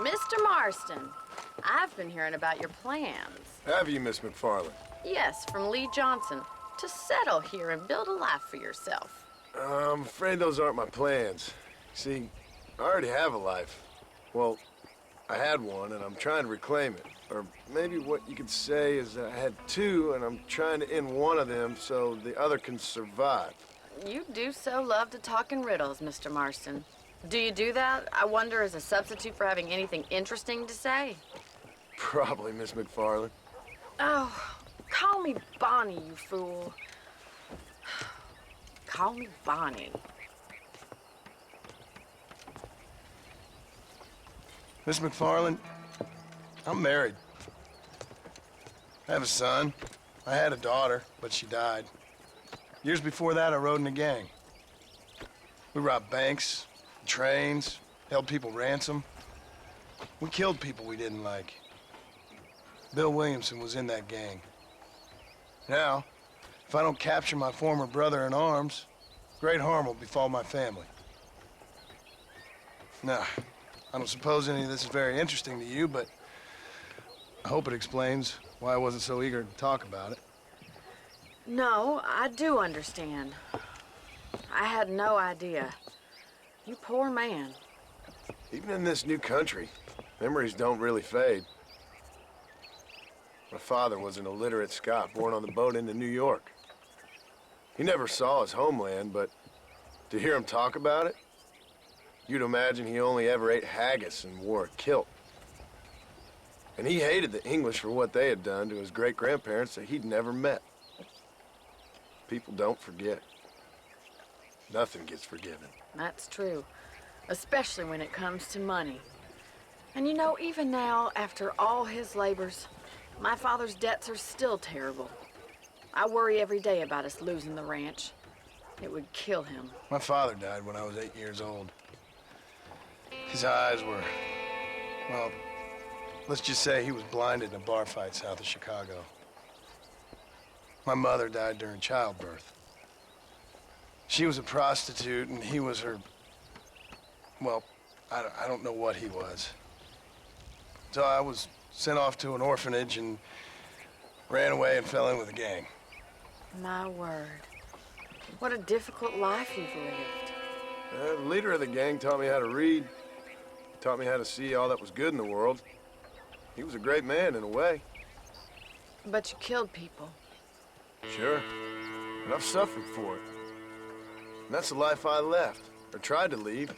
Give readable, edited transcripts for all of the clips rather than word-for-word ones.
Mr. Marston, I've been hearing about your plans. Have you, Miss McFarland? Yes, from Lee Johnson, to settle here and build a life for yourself. I'm afraid those aren't my plans. See, I already have a life. Well, I had one, and I'm trying to reclaim it. Or maybe what you could say is that I had two, and I'm trying to end one of them so the other can survive. You do so love to talk in riddles, Mr. Marston. Do you do that, I wonder, as a substitute for having anything interesting to say? Probably, Miss McFarland. Oh, call me Bonnie, you fool. Call me Bonnie. Miss McFarland, I'm married. I have a son. I had a daughter, but she died. Years before that, I rode in a gang. We robbed banks, trains, held people ransom. We killed people we didn't like. Bill Williamson was in that gang. Now, if I don't capture my former brother in arms, great harm will befall my family. Now, I don't suppose any of this is very interesting to you, but I hope it explains why I wasn't so eager to talk about it. No, I do understand. I had no idea. You poor man. Even in this new country, memories don't really fade. My father was an illiterate Scot born on the boat into New York. He never saw his homeland, but to hear him talk about it, you'd imagine he only ever ate haggis and wore a kilt. And he hated the English for what they had done to his great-grandparents that he'd never met. People don't forget. Nothing gets forgiven. That's true, especially when it comes to money. And you know, even now, after all his labors, my father's debts are still terrible. I worry every day about us losing the ranch. It would kill him. My father died when I was 8 years old. His eyes were, well, let's just say he was blinded in a bar fight south of Chicago. My mother died during childbirth. She was a prostitute, and he was her, well, I don't know what he was. So I was sent off to an orphanage and ran away and fell in with a gang. My word. What a difficult life you've lived. The leader of the gang taught me how to read, taught me how to see all that was good in the world. He was a great man in a way. But you killed people. Sure, and I've suffered for it. And that's the life I left, or tried to leave.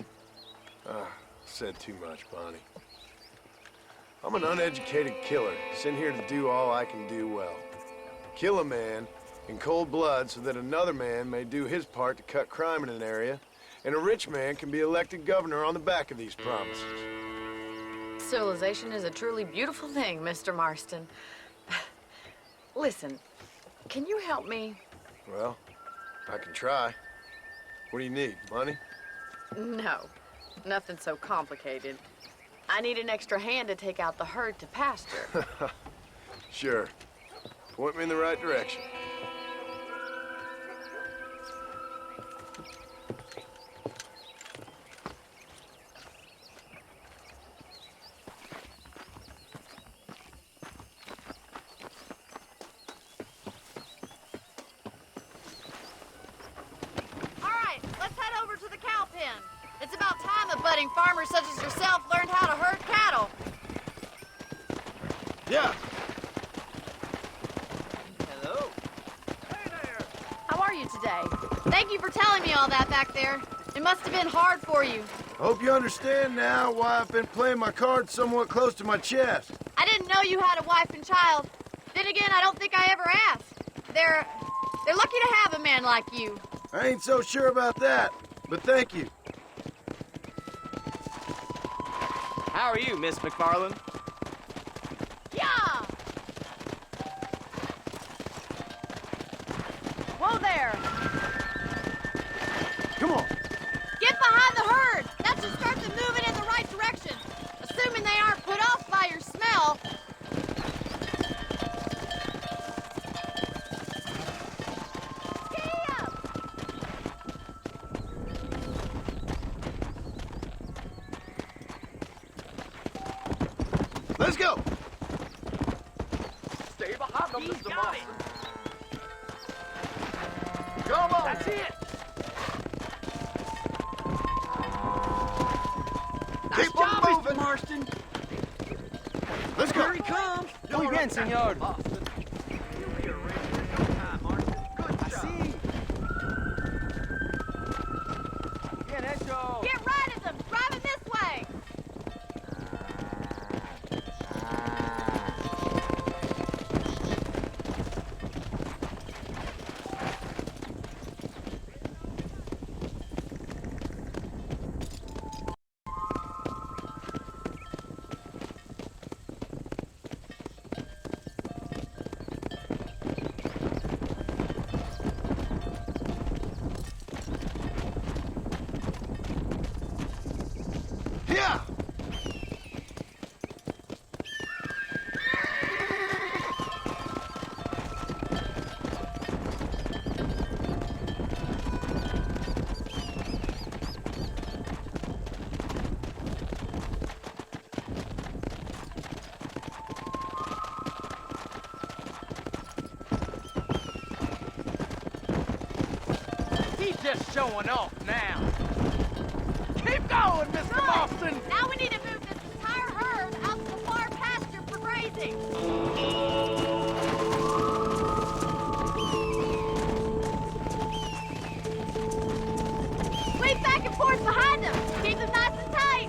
Said too much, Bonnie. I'm an uneducated killer, sent here to do all I can do well. Kill a man in cold blood so that another man may do his part to cut crime in an area, and a rich man can be elected governor on the back of these promises. Civilization is a truly beautiful thing, Mr. Marston. Listen, can you help me? Well, I can try. What do you need, money? No, nothing so complicated. I need an extra hand to take out the herd to pasture. Sure. Point me in the right direction. It's about time a budding farmer such as yourself learned how to herd cattle. Yeah. Hello. Hey there. How are you today? Thank you for telling me all that back there. It must have been hard for you. I hope you understand now why I've been playing my cards somewhat close to my chest. I didn't know you had a wife and child. Then again, I don't think I ever asked. They're lucky to have a man like you. I ain't so sure about that, but thank you. How are you, Miss McFarland? Yeah! Whoa there! Come on. Get behind the herd! That should start them moving in the right direction. Assuming they aren't put off by your smell. Let's go! Stay behind them, Mr. Marston. Come on! That's it! Keep on moving! Marston! Let's go! Here he comes! Muy bien, señor. You'll be a ranger in no time, Marston. Good job. Sí. Bien hecho. Get right of them! Driving this way! Yeah! He's just showing off now. Keep going, Mr. Marston! Now we need to move this entire herd out to the far pasture for grazing. Sweep back and forth behind them. Keep them nice and tight.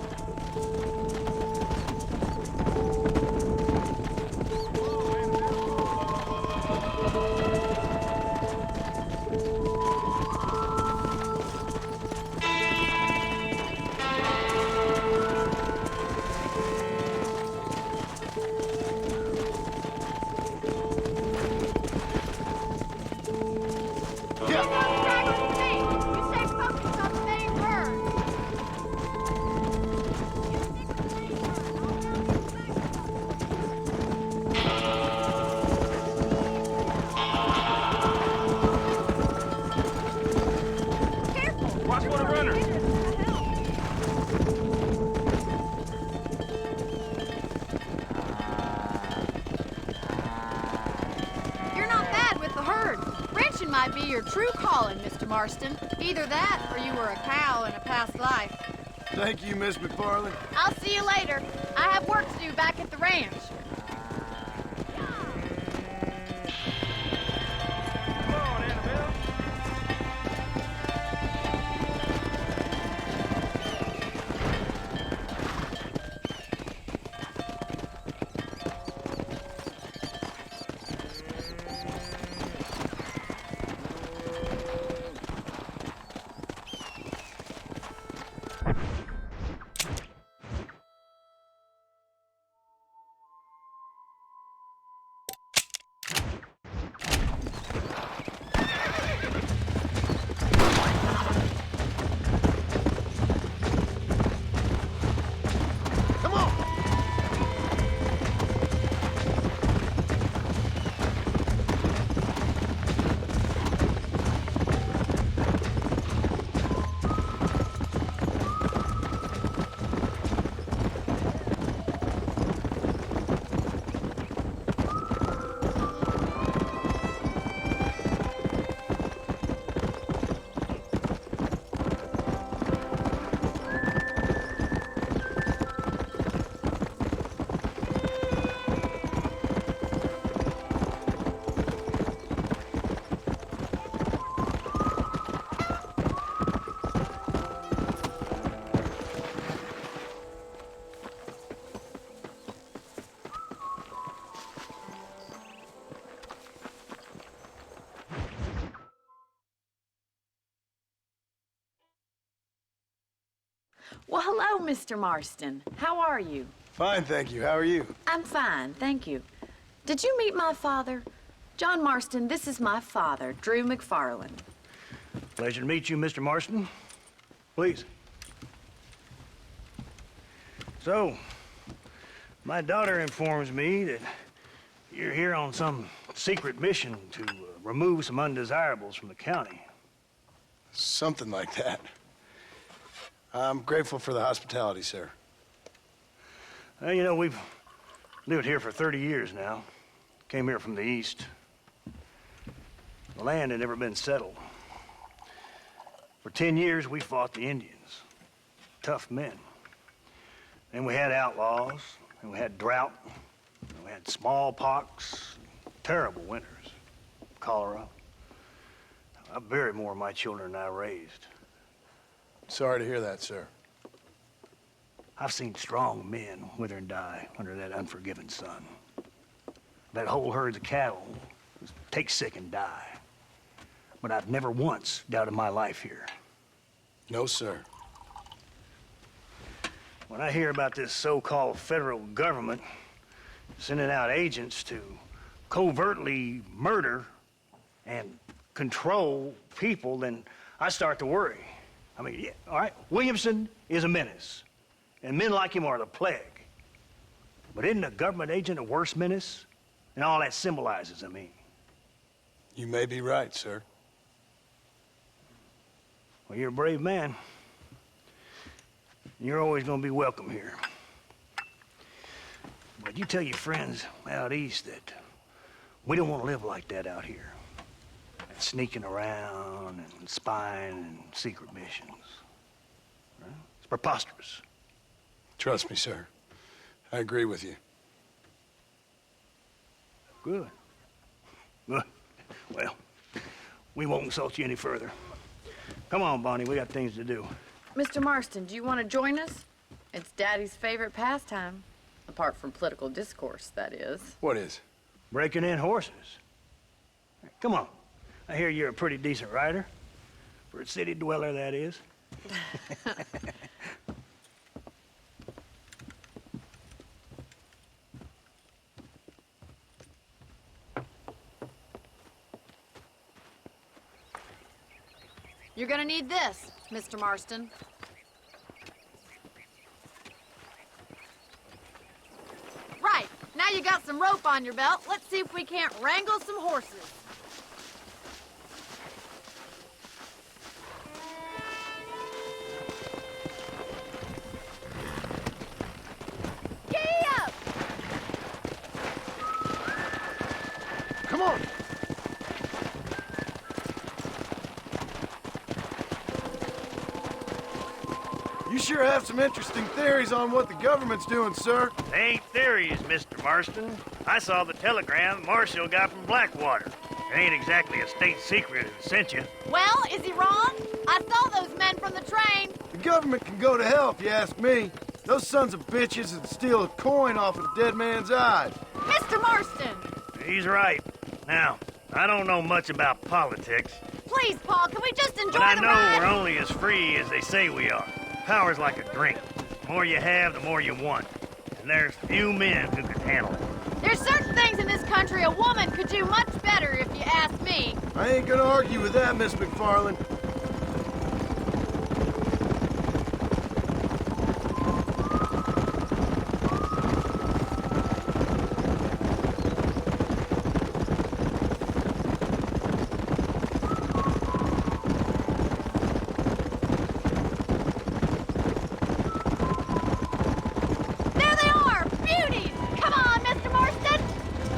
Yeah! Drag on your feet. You stay focused on the main herd. You stick with the main herd. I'll handle the next one. Careful. Watch for the runner. You're not bad with the herd. Ranching might be your true calling, Mr. Marston. Either that, or you were a cow in a past life. Thank you, Miss McFarland. I'll see you later. I have work to do back at the ranch. Come on, Annabelle. Come on! Well, hello, Mr. Marston. How are you? Fine, thank you. How are you? I'm fine, thank you. Did you meet my father? John Marston, this is my father, Drew McFarland. Pleasure to meet you, Mr. Marston. Please. So, my daughter informs me that you're here on some secret mission to remove some undesirables from the county. Something like that. I'm grateful for the hospitality, sir. Well, you know, we've Lived here for 30 years now. Came here from the east. The land had never been settled. For 10 years, we fought the Indians. Tough men. Then we had outlaws, and we had drought, and we had smallpox, terrible winters, cholera. I buried more of my children than I raised. Sorry to hear that, sir. I've seen strong men wither and die under that unforgiving sun. That whole herds of cattle take sick and die. But I've never once doubted my life here. No, sir. When I hear about this so-called federal government sending out agents to covertly murder and control people, then I start to worry. I mean, yeah, all right, Williamson is a menace, and men like him are the plague. But isn't a government agent a worse menace? And all that symbolizes, I mean. You may be right, sir. Well, you're a brave man. You're always gonna be welcome here. But you tell your friends out east that we don't want to live like that out here. Sneaking around and spying and secret missions. Right? It's preposterous. Trust me, sir. I agree with you. Good. Good. Well, we won't insult you any further. Come on, Bonnie, we got things to do. Mr. Marston, do you want to join us? It's Daddy's favorite pastime. Apart from political discourse, that is. What is? Breaking in horses. Come on. I hear you're a pretty decent rider. For a city dweller, that is. You're gonna need this, Mr. Marston. Right, now you got some rope on your belt. Let's see if we can't wrangle some horses. Giddy up! Come on! You sure have some interesting theories on what the government's doing, sir. They ain't theories, Mr. Marston. I saw the telegram Marshall got from Blackwater. It ain't exactly a state secret it sent you. Well, is he wrong? I saw those men from the train. The government can go to hell if you ask me. Those sons of bitches would steal a coin off a dead man's eye. Mr. Marston! He's right. Now, I don't know much about politics, Please, Paul, can we just enjoy but I the know ride? we're only as free as they say we are. Power's like a drink. The more you have, the more you want. And there's few men who can handle it. There's certain things in this country a woman could do much better, if you ask me. I ain't gonna argue with that, Miss McFarland. There they are! Beauties! Come on, Mr. Marston!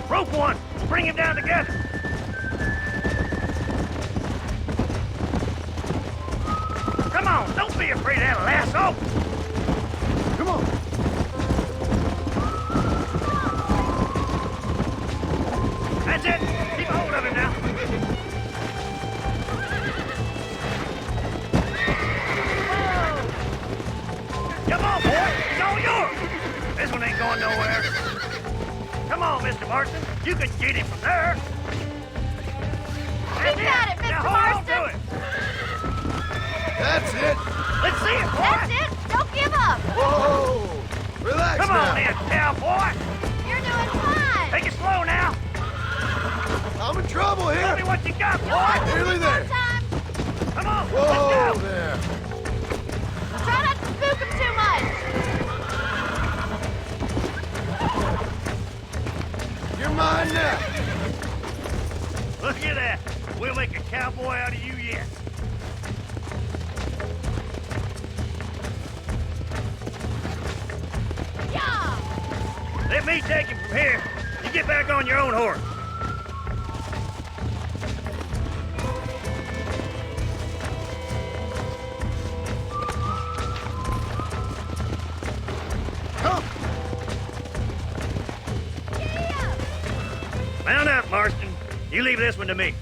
Rope one! Bring him down together! Come on, don't be afraid of that lasso! Come on! That's it! Keep a hold of him now! Come on, boy! It's all yours! This one ain't going nowhere. Come on, Mr. Marston. You can get him from there. That's You got it, Mr. Now hold on to Marston. it. That's it! Let's see it, boy! That's it! Don't give up! Whoa! Relax Come now! on then, cowboy! You're doing fine! Take it slow now! I'm in trouble Tell here! me what you got, You'll boy! have to Nearly take there. more time. Come on, Whoa let's go! there! Try not to spook him too much. You're mine now! Look at that! We'll make a cowboy out of you yet. Yeah! Let me take him from here. You get back on your own horse. Come! Mount up, Marston. You leave this one to me.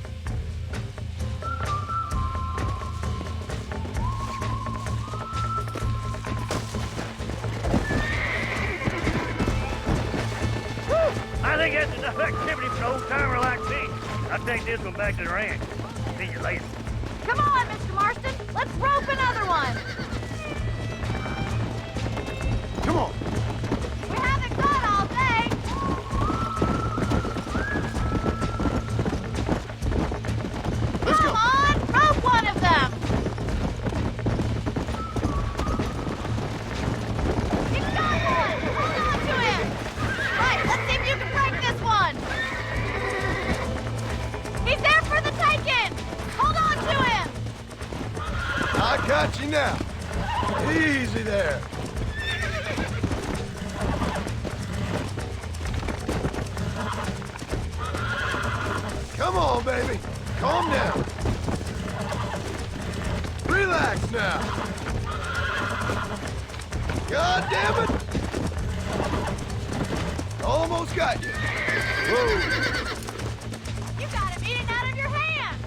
I think that's enough activity for an old-timer like me. I'll take this one back to the ranch. See you later. Come on, Mr. Marston. Let's rope another one. Come on! We haven't got all day. Let's Come go! on, rope one of them. He's got one. Hold on to him. Right, let's see if you can break this one. He's there for the taking. Hold on to him. I got you now. Easy there. Come on, baby. Calm down. Relax now. God damn it. Almost got you. Whoa. You got him eating out of your hand.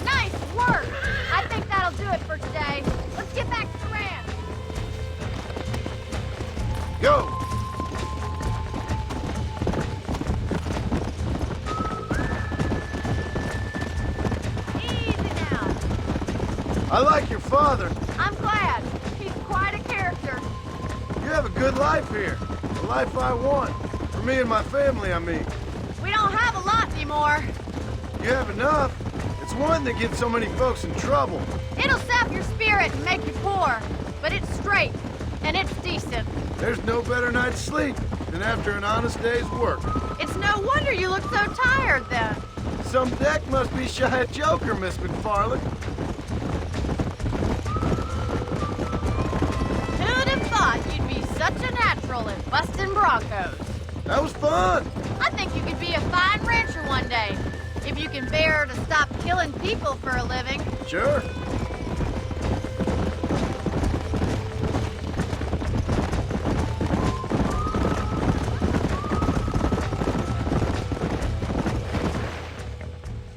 Nice work. I think that'll do it for today. Let's get back to the ranch. Go. Easy now. I like your father. I'm glad. He's quite a character. You have a good life here. The life I want. For me and my family, I mean. We don't have a lot anymore. You have enough. It's one that gets so many folks in trouble. It'll sap your spirit and make you poor. But it's straight. And it's decent. There's no better night's sleep than after an honest day's work. It's no wonder you look so tired then. Some deck must be shy at Joker, Miss McFarland. Who'd have thought you'd be such a natural at busting broncos? That was fun. I think you could be a fine rancher one day. If you can bear to stop killing people for a living. Sure.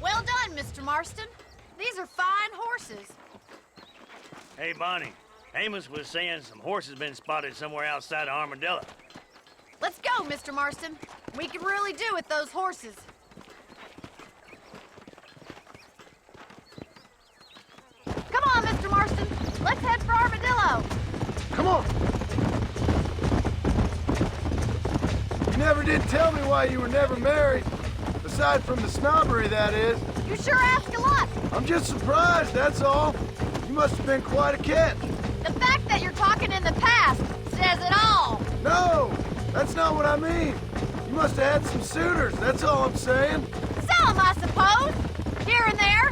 Well done, Mr. Marston. These are fine horses. Hey, Bonnie. Amos was saying some horses been spotted somewhere outside of Armadillo. Let's go, Mr. Marston. We can really do with those horses. Come on, Mr. Marston. Let's head for Armadillo. Come on. You never did tell me why you were never married. Aside from the snobbery, that is. You sure ask a lot. I'm just surprised, that's all. You must have been quite a catch. The fact that you're talking in the past says it all. No, that's not what I mean. You must have had some suitors, that's all I'm saying. Some, I suppose. Here and there.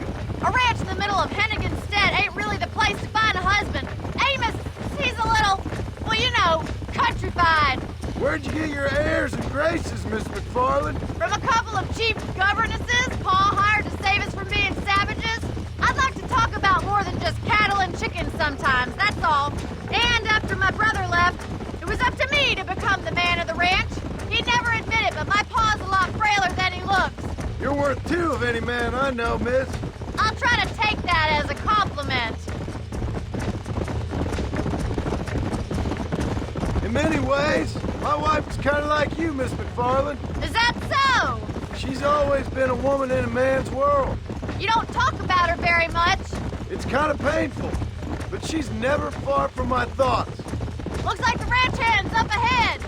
A ranch in the middle of Hennigan's Stead ain't really the place to find a husband. Amos, he's a little, well, you know, countrified. Where'd you get your airs and graces, Miss McFarland? From a couple of cheap governesses Pa hired to save us from being savages. I'd like to talk about more than just cattle and chickens sometimes, that's all. And after my brother left, it was up to me to become the man of the ranch. He'd never admit it, but my pa's a lot frailer than he looks. You're worth two of any man I know, miss. I'll try to take that as a compliment. In many ways, my wife was kind of like you, Miss McFarland. Is that so? She's always been a woman in a man's world. You don't talk about her very much. It's kind of painful, but she's never far from my thoughts. Looks like the ranch hand's up ahead.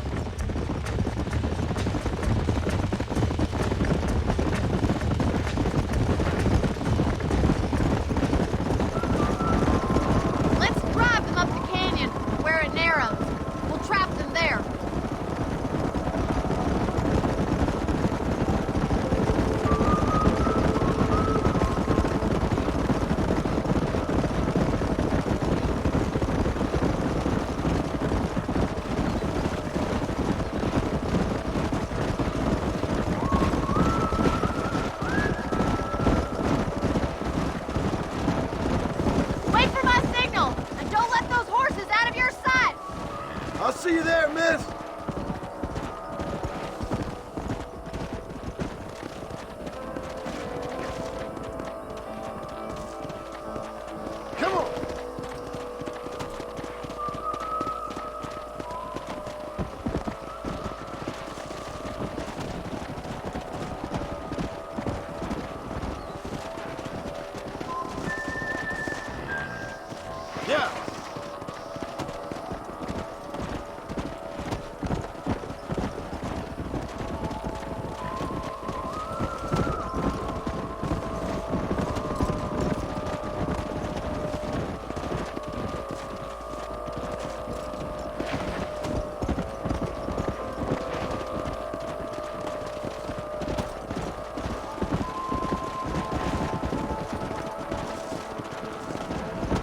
Let's drive them up the canyon where it narrows. We'll trap them there. see you there, miss. Come on. Yeah.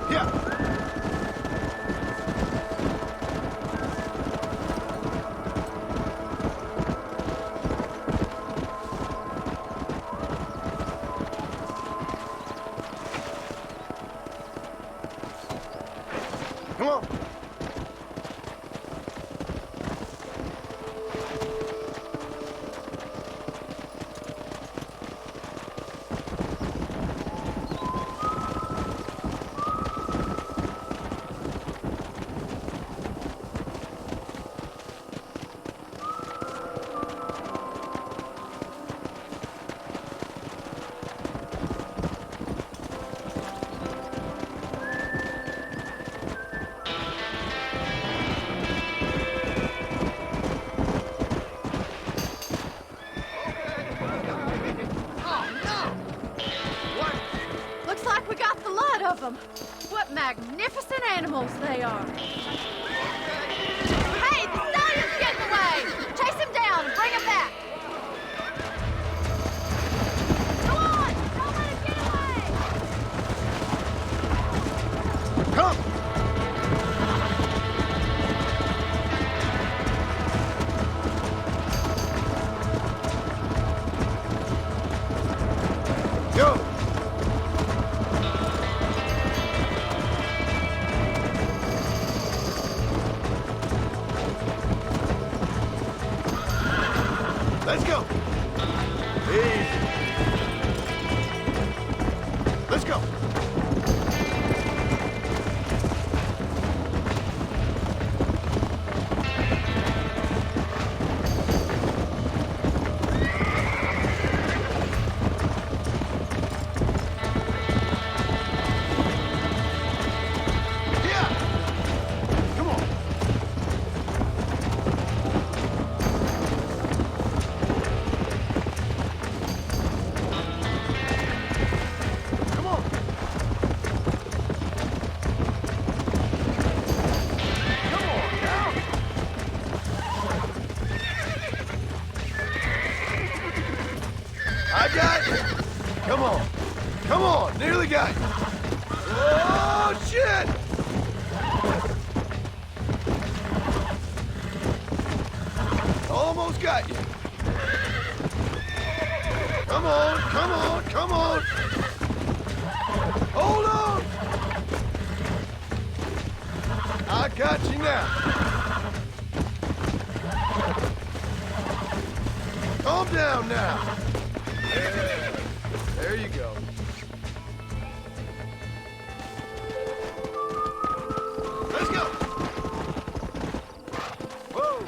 Yeah. Come on. Looks like we got the lot of them. What magnificent animals they are. Hey, the stallion's getting away! Chase him down and bring him back. Go on! Don't let him get away! Come. Go. Let's go. Easy. Let's go. Yeah. Come on. Come on. Come on now. I got you. Come on. Come on. Nearly got you. Oh, shit. Almost got you. Come on, come on, come on. Hold on. I got you now. Calm down now. Yeah. There you go. Let's go. Whoa.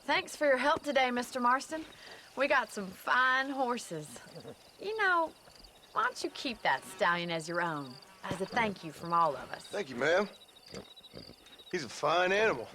Thanks for your help today, Mr. Marston. We got some fine horses. You know, why don't you keep that stallion as your own, as a thank you from all of us? Thank you, ma'am. He's a fine animal.